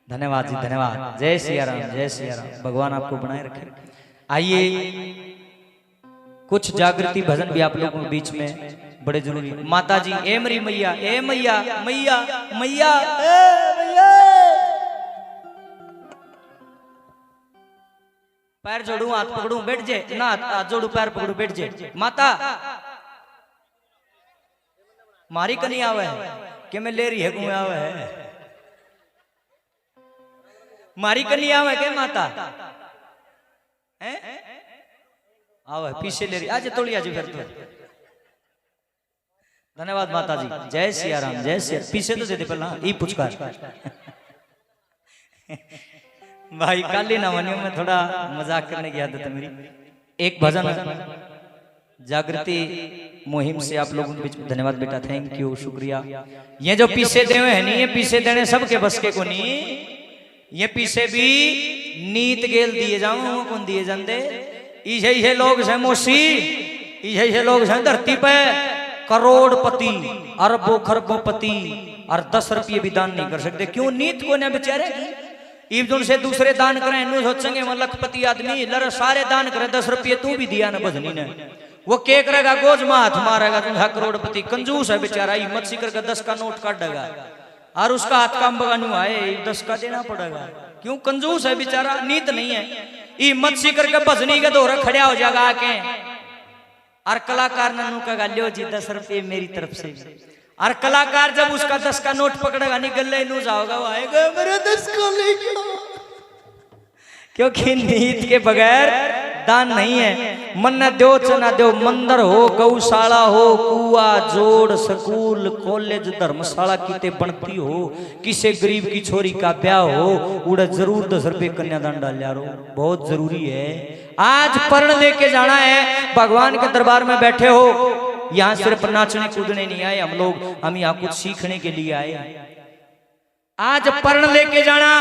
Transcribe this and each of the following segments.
धन्यवाद जी, धन्यवाद। जय सिया राम, जय सिया राम। भगवान आपको बनाए रखे। आइए कुछ जागृति भजन भी आप लोगों के बीच में बड़े जरूरी है। माता जी, ए मेरी मैया, ए मैया, मैया मैया, पैर जोड़ू, हाथ पकड़ू, बैठ जे ना, हाथ जोड़ू, पैर पकड़ू, बैठ जे। माता मारी कनी आवे कि मैं ले रही है घूमे आवे है, मारी कनी आवे के माता हैं आवे पीछे ले रही आज तोड़ी आज फिर तो। धन्यवाद माता जी, जय सिया राम, जय सिया। पीछे तो दे दे पहला ई पुचकार भाई काली ना मनियो में थोड़ा मजाक करने की आदत है मेरी। एक भजन जागृति मुहिम से आप लोगों के बीच में। धन्यवाद बेटा, थैंक यू, शुक्रिया। ये जो पीछे देवे है नहीं, ये पीछे देने सबके बस के को नहीं, ये पीछे भी नीत गेल दिए जाऊं कौन दिए जाते। इसे लोग हैं मोसी, इसे लोग हैं धरती पे करोड़पति, अरबों खरबों-पति, और 10 रुपये भी दान नहीं कर सकते। क्यों? नीत को ना बेचारे ईद से दूसरे दान करें, इन सोचेंगे मैं लखपति आदमी, लड़ सारे दान करे, 10 रुपये तू भी दिया ना भजनी ने, वो के करेगा? गोज में हाथ मारेगा, तुम करोड़पति कंजूस है बेचारा, मत सीकर का 10 का नोट काट देगा और उसका हाथ काम बगानू आए 10 का देना पड़ेगा। क्यों? कंजूस है बेचारा, नीत नहीं है। ई मत सीकर के भजनी के दौरा खड़ा हो जाएगा आके, और कलाकार ननू का गालियो जी 10 रुपये मेरी तरफ से। और कलाकार जब उसका 10 का नोट पकड़ेगा निकल नू जाओगा, वो आएगा मेरा 10 का लेगा, क्योंकि नीत के बगैर दान नहीं है। मन न दो चना दो, मंदिर हो, गौशाला हो, कुआ जोड़, स्कूल कॉलेज धर्मशाला किते बनती हो, किसी गरीब की छोरी का ब्याह हो, उड़ा जरूर 10 रुपये कन्यादान डाल यारो, बहुत जरूरी है। आज पर्ण लेके जाना है, भगवान के दरबार में बैठे हो, यहाँ सिर्फ नाचने कूदने नहीं आए हम लोग, हम यहाँ कुछ सीखने के लिए आए। आज पर्ण लेके जाना,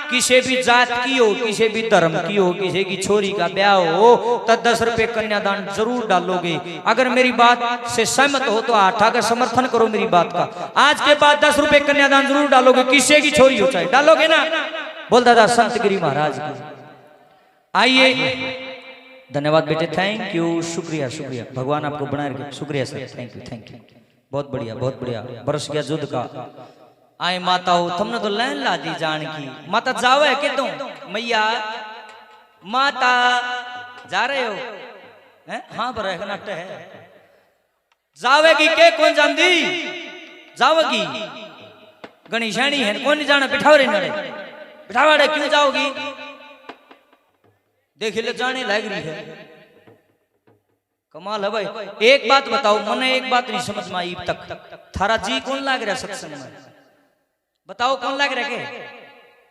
किसी भी जात की हो, किसी भी धर्म की हो, किसी की छोरी का ब्याह हो, तो 10 रुपये कन्यादान जरूर डालोगे। अगर मेरी बात से सहमत हो तो हाथ आकर समर्थन करो मेरी बात का। आज के बाद 10 रुपये कन्यादान जरूर डालोगे, किसी की छोरी हो चाहे, डालोगे ना? बोल दादा संत गिरी महाराज की। आइए, धन्यवाद बेटे, थैंक यू, शुक्रिया, शुक्रिया। भगवान आपको बनाए रखे, शुक्रिया sir, thank you, thank you, बहुत बढ़िया, बहुत बढ़िया। बरस गया जुद का। आए माता हो, तुमने तो लैन ला दी जान की। माता जाओ है कि तुम मैया, माता जा रहे हो हैं? हाँ पर नट है, जावेगी के कौन जानती? जाओगी गणेशानी है, कौन नहीं जाना? बिठाओ रे नड़े, बिठावा रे, क्यों जाओगी? देखिए ले जाने लग रही है, कमाल है भाई। एक बात बताओ, मैंने एक बात नहीं समझ में आई तक, थारा जी कौन लाग रहा सत्संग में? बताओ कौन लाग रहा के?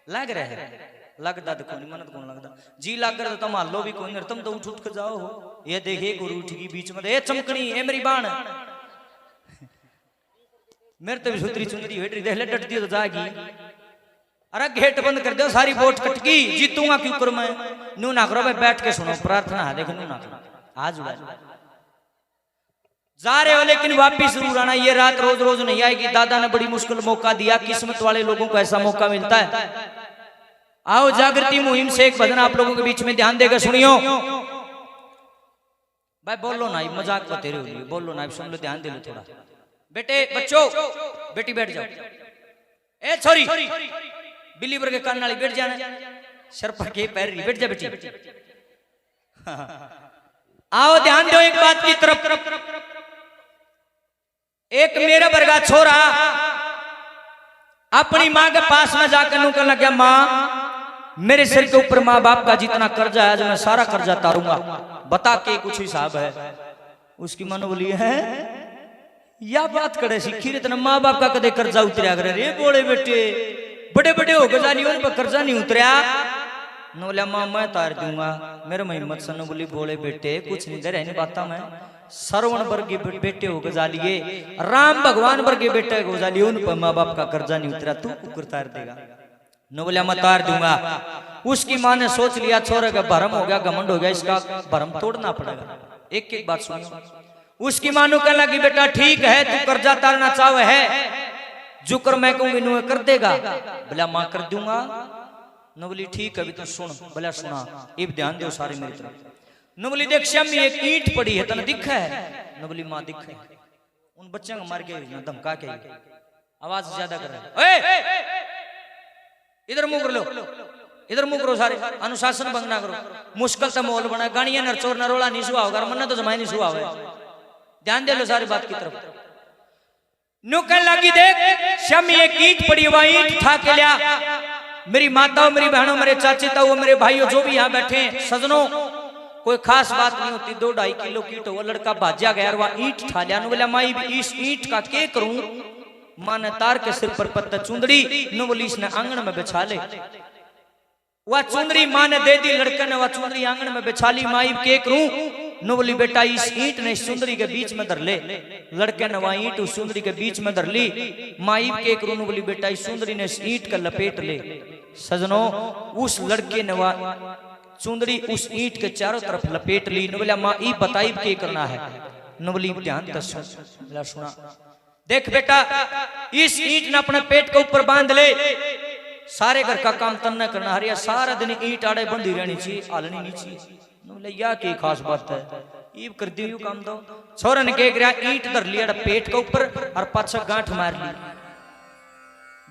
लाग रहा है, लगता तो कौन, मन कौन लगता जी लाग रहा, तुम हालो भी कौन, तुम तो उठ उठ के जाओ हो। ये देखिए गुरु उठ गई बीच में, ए चमकनी, ए मेरी बाण, मेरे तो भी सुतरी चुंदरी हेटरी देख ले, डटती तो जाएगी। अरे गेट बंद कर दो, सारी बोट कटकी, जीतूंगा क्यों कर मैं? नू ना करो भाई, बैठ के सुनो प्रार्थना है, देखो नू ना करो, आज जा रहे हो लेकिन वापिस जरूर आना। ये रात रोज रोज नहीं आएगी, दादा ने बड़ी मुश्किल मौका दिया, किस्मत वाले लोगों को ऐसा मौका मिलता है। आओ जागृति मुहिम से एक भजन आप लोगों के बीच में ध्यान देकर सुनियो भाई। बोलो ना, मजाक बते रहे हो, बोलो ना, सुन लो, ध्यान दे लो थोड़ा। बेटे बच्चों, बेटी बैठ जाओ, ए छोरी बिलीवर के कान नाली बैठ जाना, सर पर के पैर बैठ जा बेटी। आओ ध्यान दो एक बात की तरफ। एक मेरा बरगा छोरा अपनी माँ के पास में जाकर नू कहने लगा, माँ मेरे सिर के ऊपर माँ बाप का जितना कर्जा है, आज मैं सारा कर्जा तारूंगा, बता के कुछ हिसाब है। उसकी मन बोली है या बात करे सीखी रे, तेना माँ बाप का कदे कर्जा उतरिया करे रे? बोले बेटे बड़े बड़े हो गए जानी, उन पर कर्जा नहीं उतरिया। नो बोला माँ मैं तार दूंगा, मेरे में हिम्मत सन बोली, बोले बेटे कुछ नहीं दे रहे, नहीं बात मैं सरवण वर्गी बेटे हो गजा लिए, राम भगवान वर्गे बेटे हो जा लिए, उन पर माँ बाप का कर्जा नहीं उतरा, तू कुकर तार देगा? नो बोला मैं तार दूंगा। उसकी माँ ने सोच लिया छोरे का भरम हो गया, घमंड हो गया, इसका भरम तोड़ना पड़ेगा। एक एक बात सुनो। उसकी माँ ने कहना कि बेटा ठीक है, तू कर्जा तारना चाहे है, जो कर मैं कहूंगी नु कर देगा। बोला माँ कर दूंगा। न बोली ठीक है अभी तो सुन। बोला सुना, अब ध्यान दो सारे मेरी तरफ। न बोली देख श्यामी एक ईंट पड़ी है तने दिखा है? न बोली माँ दिखा है। उन बच्चों को मार के धमका के आवाज ज्यादा कर रहे हैं, इधर मुंह कर लो, इधर मुंह करो सारे, अनुशासन भंग ना करो। मुश्किल से माहौल बना, गाड़ियां नरचोर नरोला नहीं सुहा होगा, मन तो जमाई नहीं सुहा हुआ। ध्यान दे लो सारी बात की तरफ। न्यू कहने लगी देख श्यामी एक ईंट पड़ी, वहां ईंट उठा के लिया। मेरी माताओं, मेरी बहनों, मेरे चाची ताऊ, मेरे भाइयों जो भी यहाँ बैठे हैं, सजनों, कोई खास बात नहीं होती। 2-2.5 किलो की ईंट, वो लड़का भाजा गया और वहां ईंट उठा लिया। बोला माई इस ईंट का क्या करूं? माँ ने तार के सिर पर पत्ता चुंदड़ी, नो बोली इसने आंगन में बिछा ले। वह चुंदड़ी माँ ने दे दी, लड़के ने वह चुंदड़ी आंगन में बिछा ली। माई के करूं? नो बोली बेटा इस ईंट ने इस चुंदड़ी के बीच में धर ले। लड़के ने वह ईंट उस चुंदड़ी के बीच में धर ली। माई के करूं? नो बोली बेटा इस चुंदड़ी ने इस ईंट का लपेट ले। सजनों, उस लड़के ने वह चुंदड़ी उस ईंट के चारों तरफ लपेट ली। नो बोला माँ ई बताई के करना है? नो बोली ध्यान तो सुना, देख बेटा इस ईंट ने अपने पेट के ऊपर बांध ले। सारे घर का काम तन न करना, हरिया सारा दिन ईंट आड़े बंधी रहनी चाहिए, हालनी नहीं चाहिए। या की खास बात है, ये कर दी यू काम दो। छोरा ने क्या करा, ईंट धर लिया पेट के ऊपर और पाछा गांठ मार ली।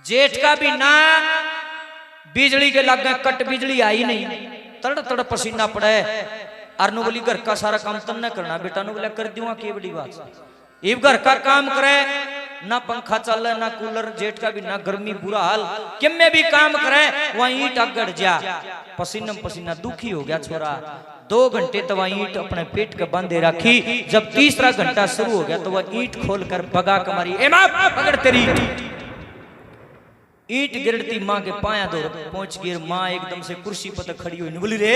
जेठ का भी ना बिजली के लग गए, कट बिजली आई नहीं, तड़ तड़ पसीना पड़ा है। और नु बोली घर का सारा काम तन न करना बेटा। नु बोला कर दूंगा, की बड़ी बात। इब घर का काम करे, ना पंखा चल ना कूलर, जेठ का भी ना गर्मी, बुरा हाल, कि में भी काम करे वहां ईंट अगड़ जा। पसीना पसीना दुखी हो गया छोरा। 2 घंटे तो वह ईंट अपने पेट के बांधे रखी। जब तीसरा घंटा शुरू हो गया तो वह ईंट खोलकर भगा कमारी, ए मां पकड़ तेरी ईंट गिरती मां के पाया दो पहुंच गई। मां एकदम से कुर्सी पर खड़ी हुई, बोली रे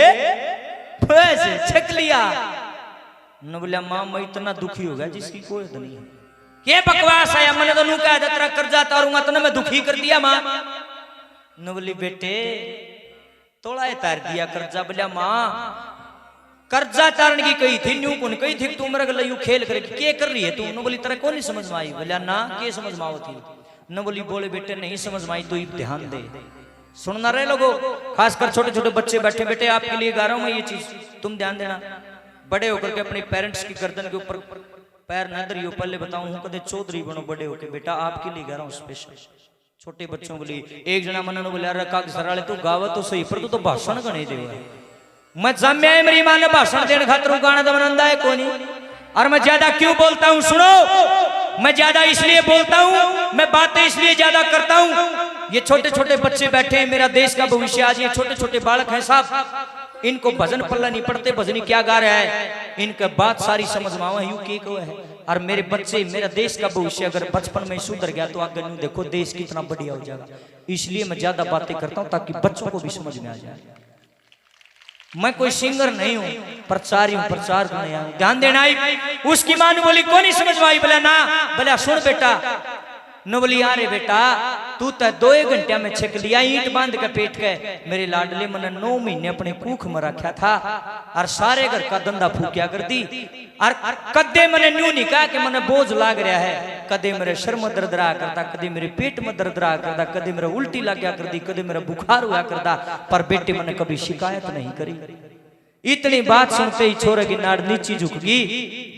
छक लिया। न बोला मां मैं इतना दुखी हो गया जिसकी कोई हद नहीं है। ये बकवास है, मैंने तो नू कहा तेरा कर्जा तारूंगा, तूने मैं दुखी कर दिया मां। न बोली बेटे तोड़ा तार दिया कर्जा। बोला मां कर्जा तारने की कही थी, न्यू कौन कही थी तू मेरे गला यूं खेल करेगी, क्या कर रही है तू? न बोली तेरा कौन नहीं समझ में आई? बोला ना क्या समझ में आओ थी? न बोली बोले बेटे नहीं समझ में आई तो ध्यान दे, सुनना रहे लोगों, खासकर छोटे छोटे बच्चे बैठे, बेटे आपके लिए गा रहा हूं मैं ये चीज, तुम ध्यान देना। बड़े होकर के अपने पेरेंट्स की गर्दन के ऊपर पैर न धरियो। पहले बताऊं कदे चौधरी बनो बड़े होके, बेटा आपके लिए गा रहा हूं स्पेशल छोटे बच्चों के लिए। एक जना मन ने बोला रखा सराले तू गावा तो सही, पर तू तो भाषण गणे दे। मैं जम्या है मेरी मां ने भाषण देने खातर गाना तो मनंदा है कोनी। और मैं ज्यादा क्यों बोलता हूं सुनो, मैं ज्यादा इसलिए बोलता हूं, मैं बातें इसलिए ज्यादा करता हूं। ये छोटे छोटे बच्चे बैठे हैं, मेरा देश का भविष्य आज ये छोटे छोटे बालक हैं साहब, इनको भजन पल्ला नहीं पड़ते, भजनी क्या गा रहा है, इनका बात सारी समझ में आवा यू के है। और मेरे बच्चे, मेरा देश का भविष्य अगर बचपन में सुधर गया तो आगे देखो देश कितना बढ़िया हो जाएगा। इसलिए मैं ज्यादा बातें करता हूं ताकि बच्चों को भी समझ में आ जाए। मैं कोई सिंगर नहीं हूं, प्रचारी हूं, प्रचार करने आया हूं। ध्यान देना। उसकी मां ने बोली कौन नहीं समझ में आई? बोला ना। बोला सुन बेटा। न बोली अरे बेटा तू तो 2 घंटे में छक लिया ईंट बांध के पेट के। मेरे लाडले मैंने 9 महीने अपने कूख में रखा था और सारे घर का धंधा फूकिया कर दी। और कदे मैंने न्यू नहीं कहा कि मैंने बोझ लाग रहा है, कदे मेरे शर में दर्द रहा करता, कदे मेरे पेट में दर्द रहा करता, कदे मेरा उल्टी लग गया करती, कदे मेरा बुखार हुआ करता, पर बेटे मैंने कभी शिकायत नहीं करी। इतनी बात सुनते ही छोरे की नाड़ नीची झुकगी।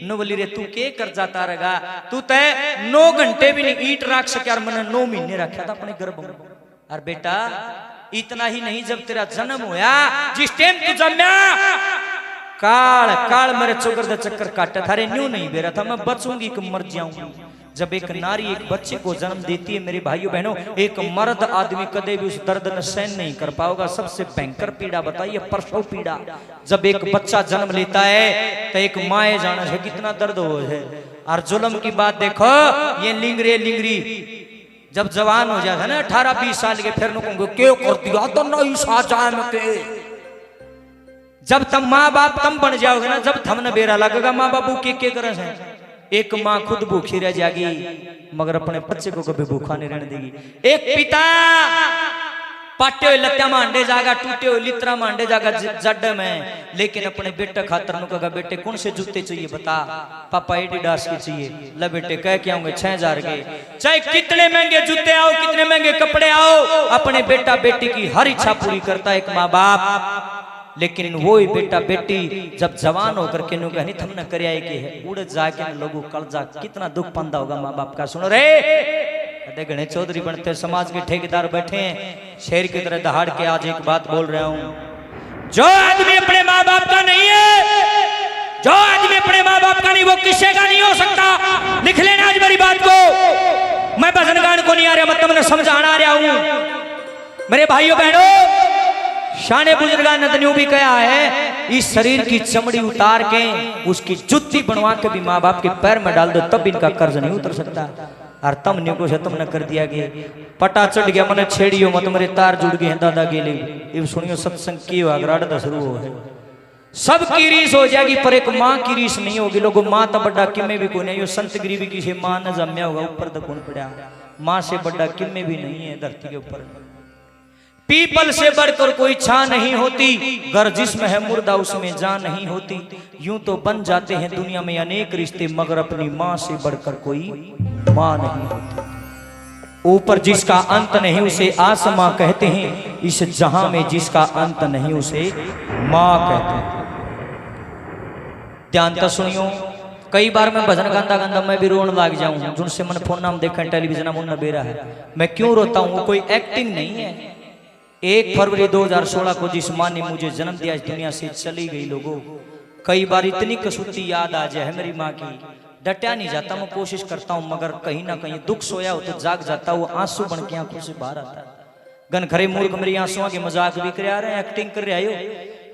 नो बोली रे तू के कर जाता रहेगा, तू तय 9 घंटे भी नहीं ईंट रख सके और मैंने 9 महीने रखा था अपने गर्भ में। और बेटा इतना ही नहीं, जब तेरा जन्म होया जिस टाइम तू जन्मा काल काल मेरे चोकर का चक्कर काटा था रे, न्यू नहीं बेरा था मैं बचूंगी कि मर जाऊंगी। जब एक नारी एक बच्चे को जन्म देती है मेरे भाइयों बहनों, एक मर्द आदमी कदे भी उस दर्द न सहन नहीं कर पाओगा। सबसे भयंकर पीड़ा बताइए प्रसव पीड़ा। जब एक बच्चा जन्म लेता है तो एक माए जाना है कितना दर्द हो है। और जुल्म की बात देखो, ये लिंगरी जब जवान हो जाता है ना 18-20 साल के, फिर क्यों कर दिया तो नहीं साजा। जब तम माँ बाप तम बन जाओगे ना, जब थम न बेरा लगेगा माँ बापू के करे हैं। एक माँ खुद भूखी रह जाएगी मगर अपने बच्चे को कभी भूखा नहीं रहने देगी। एक पिता पाटे हुए लत्या मांडे जागा, टूटे हुए लित्रा मांडे जागा जड में, लेकिन अपने बेटे खातर नु कहा बेटे कौन से जूते चाहिए बता, पापा एडिडास के चाहिए। ले बेटे कह के आऊंगे 6000 के, चाहे कितने महंगे जूते आओ, कितने महंगे कपड़े आओ, अपने बेटा बेटी की हर इच्छा पूरी करता है एक माँ बाप। लेकिन वो ही बेटा बेटी जब जवान होकर के नहीं थमने कर आए कि है उड़ जाके लोगों कलजा कितना दुख पंदा होगा माँ बाप का। सुनो रे गणेश चौधरी बनते समाज के ठेकेदार बैठे हैं, शेर की तरह दहाड़ के आज एक बात बोल रहा हूं, जो आदमी अपने माँ बाप का नहीं है, जो आदमी अपने माँ बाप का नहीं वो किसी का नहीं हो सकता। लिख लेना आज मेरी बात को, मैं भजन गान को नहीं आ रहा, मतलब मैं समझाना आ रहा हूं मेरे भाइयों बहनों। शाने बुजुर्गा नदनियों भी कहा है इस शरीर की चमड़ी उतार के उसकी जुत्ती बनवा के भी माँ बाप के पैर में डाल दो तब इनका कर्ज नहीं उतर सकता। और तम ने को खत्म न कर दिया गया, पटा चढ़ गया मने छेड़ियो मत मेरे तार जुड़ गए दादा गेले। ये सुनियो सत्संग की आगराड़ शुरू हो है, सब की रीस हो जाएगी पर एक माँ की रीस नहीं होगी। लोगों माँ तो बड़ा किमे भी कोई नहीं, यो संत गरीबी किसी माँ न जम्या होगा ऊपर तो कौन पड़ा, माँ से बड़ा किमे भी नहीं है धरती के ऊपर। पीपल से बढ़कर कोई छां नहीं होती, घर जिसमें है मुर्दा उसमें जान नहीं होती। यूं तो बन जाते हैं दुनिया में अनेक रिश्ते, मगर अपनी माँ से बढ़कर कोई माँ नहीं होती। ऊपर जिसका अंत नहीं उसे आसमां कहते हैं, इस जहां में जिसका अंत नहीं उसे माँ कहते हैं। ध्यान तो सुनियो, कई बार मैं भजन गांदा गांदा मैं भी रोने लग जाऊं, जिनसे मैंने फोन नाम देखा टेलीविजन मुन्ना बेरा है। मैं क्यों रोता हूं, कोई एक्टिंग नहीं है। 1 फरवरी 2016 को जिस माँ ने मुझे जन्म दिया इस दुनिया से चली गई लोगों, कई बार इतनी कसूती याद आ जाए मेरी माँ की, डटा नहीं जाता, मैं कोशिश करता हूँ मगर कहीं ना कहीं दुख सोया हो तो जाग जाता, वो आंसू बन के आंखों से बाहर आता है। गन खरे मूर्ख मेरी आंसुओं के मजाक भी कर रहे हैं, एक्टिंग कर रहे हो।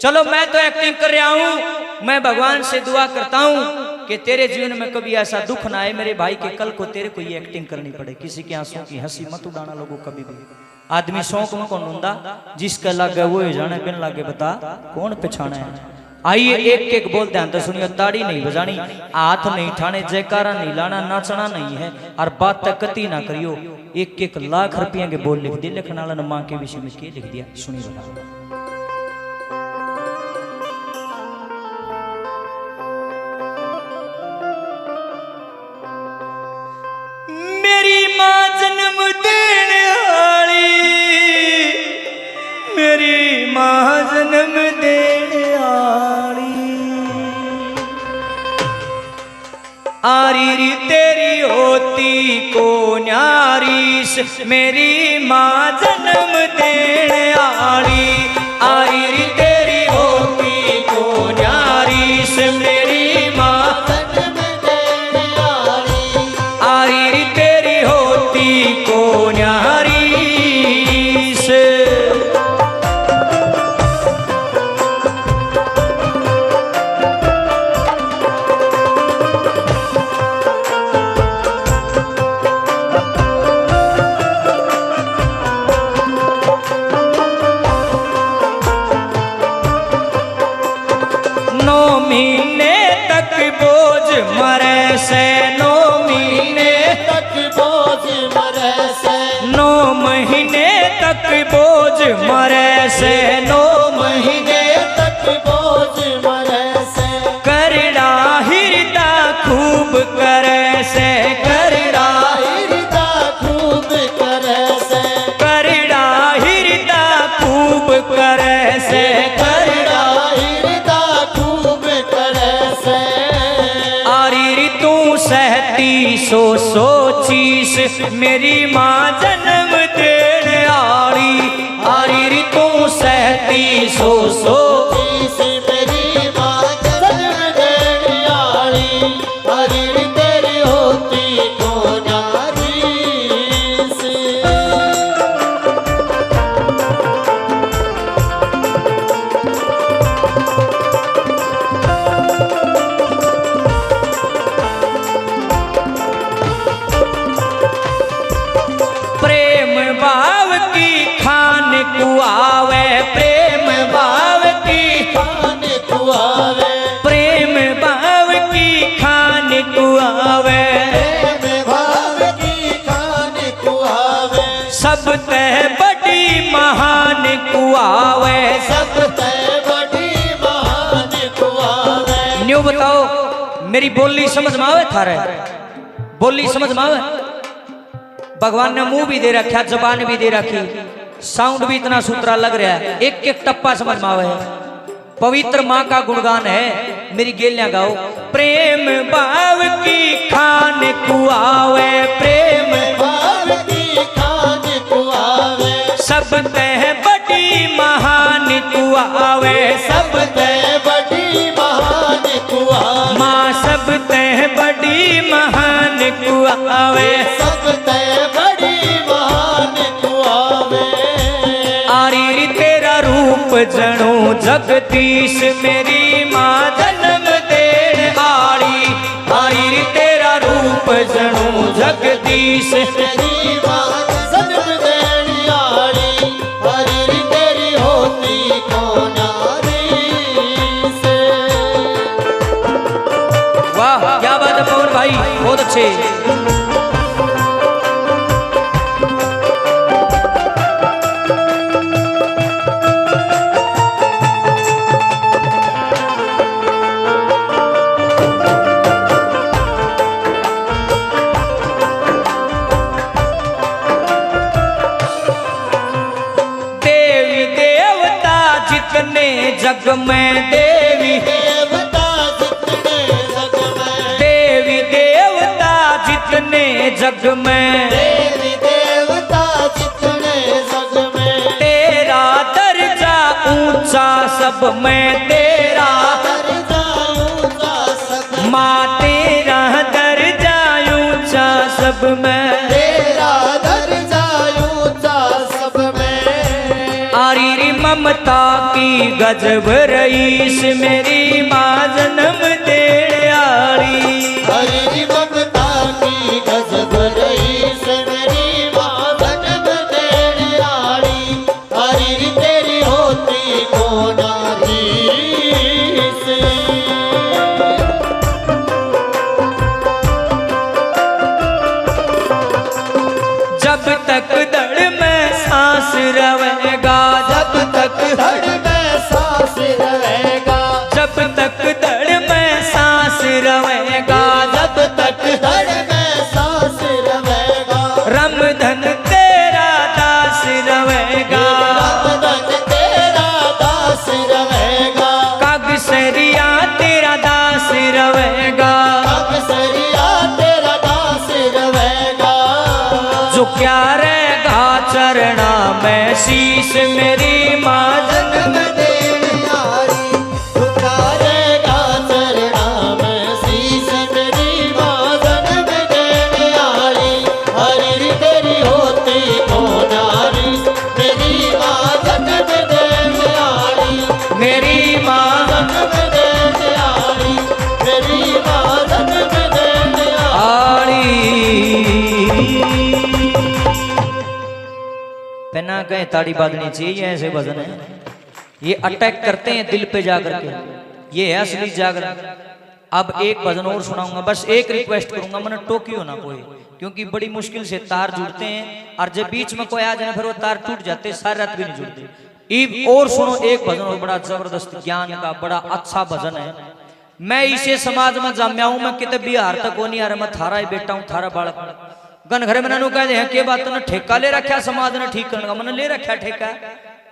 चलो मैं तो एक्टिंग कर रहा हूँ, मैं भगवान से दुआ करता हूँ कि तेरे जीवन में कभी ऐसा दुख ना आए मेरे भाई के, कल को तेरे को ये एक्टिंग करनी पड़े। किसी के आंसुओं की हंसी मत उड़ाना लोगों कभी भी। आदमी शौक में कौन होंदा, जिसका लागे वो ही जाने, बिन लागे बता कौन पछाना है। आइए एक एक बोल ध्यान तो सुनियो, ताड़ी नहीं बजानी, हाथ नहीं ठाने, जयकारा नहीं लाना, नाचना नहीं है और बात तकती ना करियो। 1-1 लाख रुपया के बोल लिख दिए, लिखने वाला ने माँ के विषय में क्या लिख दिया सुनिए बता। मेरी माँ जन्म देने वाली, मेरी माँ जन्म देने वाली, आरी री तेरी होती को न्यारीस, मेरी माँ जन्म देने वाली, आरी री तेरी होती को न्यारीस, मेरी माँ जन्म देने वाली, आरी री तेरी होती को न्यारीस। महीने तक बोझ मरे से, 9 महीने तक बोझ मरे से, 9 महीने तक बोझ मरे से, 9 महीने तक बोझ मरे से, करड़ा हिरदा खूब करे से, करड़ा हिरदा खूब करे से, करड़ा हिरदा खूब करे से, करड़ा हिरदा खूब करे से, आरी तू सहती सो चीस, मेरी माँ जन्म देने आली, आरी तू सहती सो चीस, मेरी माँ जन्म देने आली, आरी तेरी होती को न्यारीस। प्रेम भाव की खान को आवे, प्रेम भाव की मेरी बोली समझ में आवे थारे? बोली समझ में आवे? भगवान ने मुंह भी दे रखा, जबान भी दे रखी, साउंड भी इतना सूत्रा लग रहा है, एक एक टप्पा समझ में आवे। पवित्र माँ का गुणगान है, मेरी गेलियां गाओ। प्रेम भाव की खान कुआवे, प्रेम भाव की खान कुआवे, सब तह बड़ी महान कुआवे, सब तह बड़ी महान कुआवे, माँ सब तह बड़ी महान कुआवे, सब तह बड़ी महान कुआवे। आरी तेरा रूप जणो जगदीश, मेरी माँ जन्म देण आरी। आरी तेरा रूप जणो जगदीश, मेरी माँ जन्म देने आड़ी, हरी तेरी होती को नारी से। वाह क्या बात है पवन भाई, बहुत अच्छे। जग में देवी देवता जितने जग में, देवी देवता जितने जग में, देवी देवता जितने जग में, तेरा दर्जा ऊंचा सब में, तेरा दर्जा ऊंचा सब, माँ तेरा दर्जा ऊंचा सब में, तेरा दर्जा ऊंचा सब में। आरी ममता की गजब रईस, मेरी माँ जन्म देण आरी। हरी ममता की गजब रईस, मेरी माँ जन्म देने आड़ी, हरी तेरी होती को नारी से। जब तक धड़ में सांस रहेगा, जब तक धड़ में सांस रहेगा, जब तक धड़ में सांस रहेगा, जब तक धड़ में सांस रहेगा, रमधन तेरा दास रहेगा, रमधन तेरा दास रहेगा, कागसरिया तेरा दास रहेगा, अक्सरिया तेरा दास रहेगा। जो क्या रहेगा चरणा में शीश, मेरी माँ जन्म देने आड़ी, पुकारेगा चरणा में शीश, मेरी माँ जन्म देने आड़ी, हरी तेरी होती को नारी, मेरी माँ जन्म देने आड़ी, मेरी माँ जन्म देने आड़ी, मेरी माँ जन्म देने आड़ी। पहना गए ताड़ी बाजनी चाहिए, ऐसे भजन है ये अटैक करते हैं दिल पे जाकर के, ये है असली जागरण। अब एक भजन और सुनाऊंगा, बस एक रिक्वेस्ट करूंगा, मैंने टोकियो ना कोई, क्योंकि बड़ी मुश्किल से तार जुड़ते हैं और जब बीच में कोई आ जाए फिर वो तार टूट जाते, सारी रात भी नहीं जुड़ते। इब और सुनो एक भजन और बड़ा जबरदस्त ज्ञान का बड़ा अच्छा भजन है। मैं इसे समाज में जाम्या हूं, मैं कितने बिहार तक नहीं आ रहा, मैं थारा ही बेटा हूं, थारा बालक गन घर में नानू कहते हैं के बात ने ठेका ले रखा समाज ने ठीक करने का, मैंने ले रखा ठेका।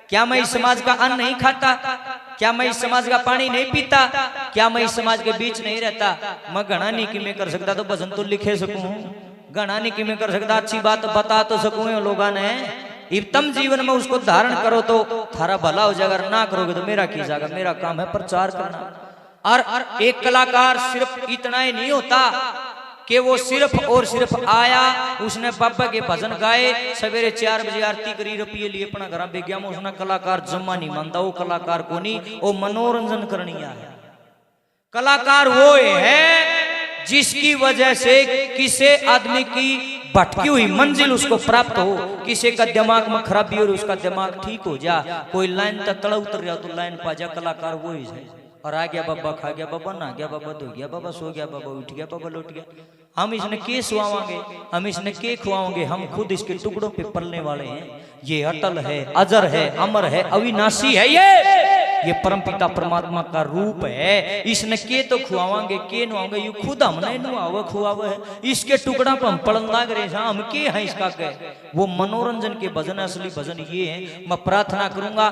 क्या मैं इस समाज का अन्न नहीं खाता? क्या मैं इस समाज का पानी नहीं पीता? क्या मैं इस समाज के बीच नहीं रहता? मैं घना नहीं कि मैं कर सकता तो भजन तो लिखे सकूं, घना नहीं कि मैं कर सकता अच्छी बात बता तो सकूं लोगों ने। इतम जीवन में उसको धारण करो तो थारा भला हो जाएगा, ना करोगे तो मेरा की जाएगा। मेरा काम है प्रचार करना। और एक कलाकार सिर्फ इतना ही नहीं होता कि वो सिर्फ और सिर्फ आया, उसने बाबा के भजन गाए, सवेरे 4 बजे आरती करी, रुपये लिए अपना घर बेग्या में, उसने कलाकार जम्मा नहीं मानता। वो कलाकार को नहीं, वो मनोरंजन करनी है। कलाकार वो है जिसकी वजह से किसी आदमी की भटकी हुई मंजिल उसको प्राप्त हो, किसी का दिमाग में खराबी हो उसका दिमाग ठीक हो जा, कोई लाइन तक तड़ा उतर गया तो लाइन पा जा। कलाकार वो ही है। और आ गया बाबा, खा गया बाबा, नहा गया बाबा, धो गया बाबा, सो गया बाबा, उठ गया बाबा, लौट गया। हम इसने के सुआवांगे, हम इसने के खुआओगे, हम खुद इसके टुकड़ों पे पलने वाले हैं। ये अटल है, अजर है, अमर है, अविनाशी है। ये परमपिता परमात्मा का रूप है। इसने के तो खुआवांगे के नुआओगे, यू खुद हमने नुआवे खुआवे है। इसके टुकड़ा पर हम पड़न लाग रहे हैं, हम के हैं इसका के। वो मनोरंजन के भजन, असली भजन ये है। मैं प्रार्थना करूंगा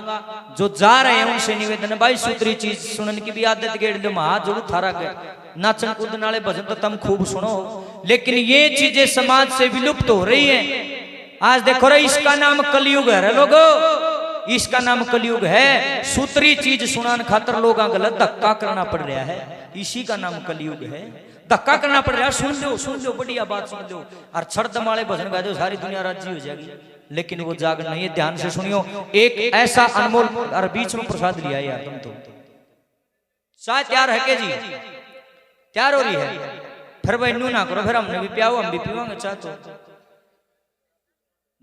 जो जा रहे हैं उनसे निवेदन है, भाई सूत्री चीज सुनने की भी आदत गेड़ दो, हाथ जो थारा के नाचन कूदने वाले भजन तो तुम खूब सुनो, लेकिन ये चीजें समाज से विलुप्त हो रही है। आज देखो रे, इसका नाम कलयुग है लोगो, इसका नाम कलयुग है। सूत्री चीज सुनान खातर लोग गलत धक्का करना पड़ रहा है, इसी का नाम कलयुग है। धक्का करना पड़ रहा है, सुन लो बढ़िया बात सुन लो, और छड़दम वाले भजन गा दो, सारी दुनिया राजी हो जाएगी। लेकिन वो जाग नहीं है, ध्यान से सुनियो। एक ऐसा अनमोल, और बीच में प्रसाद लिया यार तुम तो चाय तैयार है के जी, तैयार हो रही है, फिर भाई नू ना करो, फिर हमने भी पियाओ, हम भी पीवांगे चाय तो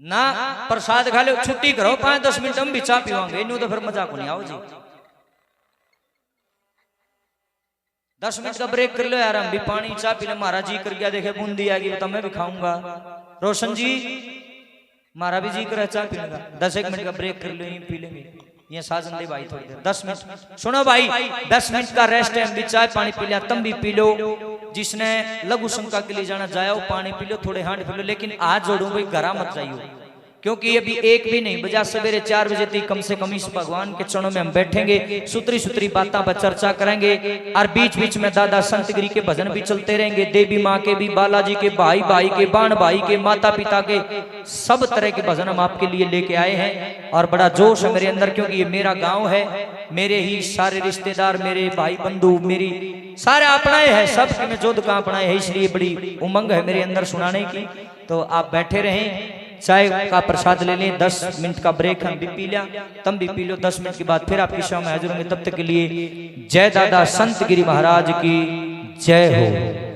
ना। प्रसाद खा लो, छुट्टी करो 5-10 मिनट, हम भी चाय पीवांगे, इनू तो फिर मजाक नहीं। आओ जी 10 मिनट का ब्रेक कर लो यार, हम भी पानी चाय पी ले। महाराज जी कर गया, देखे बूंदी आ गई तो मैं भी खाऊंगा। रोशन जी मारा भी जी कर चाय पीने का, 10-1 मिनट का ब्रेक कर लो, यहीं पी लेंगे। ये साजन दे भाई थोड़ी देर 10 मिनट सुनो भाई, 10 मिनट का रेस्ट है। हम भी चाय पानी पी लिया, तुम भी पी लो। जिसने लघु शंका के लिए जाना जाओ, पानी पी लो, थोड़े हाथ पी लो, लेकिन आज जोड़ू भाई घरा मत जाइयो, क्योंकि अभी 1 भी नहीं बजा, सवेरे 4 बजे तक कम से कम इस भगवान के चरणों में हम बैठेंगे, सुतरी बातों पर चर्चा करेंगे, और बीच बीच में दादा संतगिरी के भजन भी चलते रहेंगे। देवी माँ के भी, बालाजी के, भाई के, बाण भाई के, माता पिता के, सब तरह के भजन हम आपके लिए लेके आए हैं। और बड़ा जोश है मेरे अंदर, क्योंकि ये मेरा गाँव है, मेरे ही सारे रिश्तेदार, मेरे भाई बंधु, मेरी सारे अपनाए हैं, सब में जो दुकान अपनाए है, इसलिए बड़ी उमंग है मेरे अंदर सुनाने की। तो आप बैठे रहें, चाय का प्रसाद ले लें, 10 मिनट का ब्रेक हम भी पी लिया, तुम भी पी लो। 10 मिनट के बाद फिर आपकी सेवा में हाजिर होंगे। तब तक के लिए जय दादा संत गिरी महाराज की जय हो।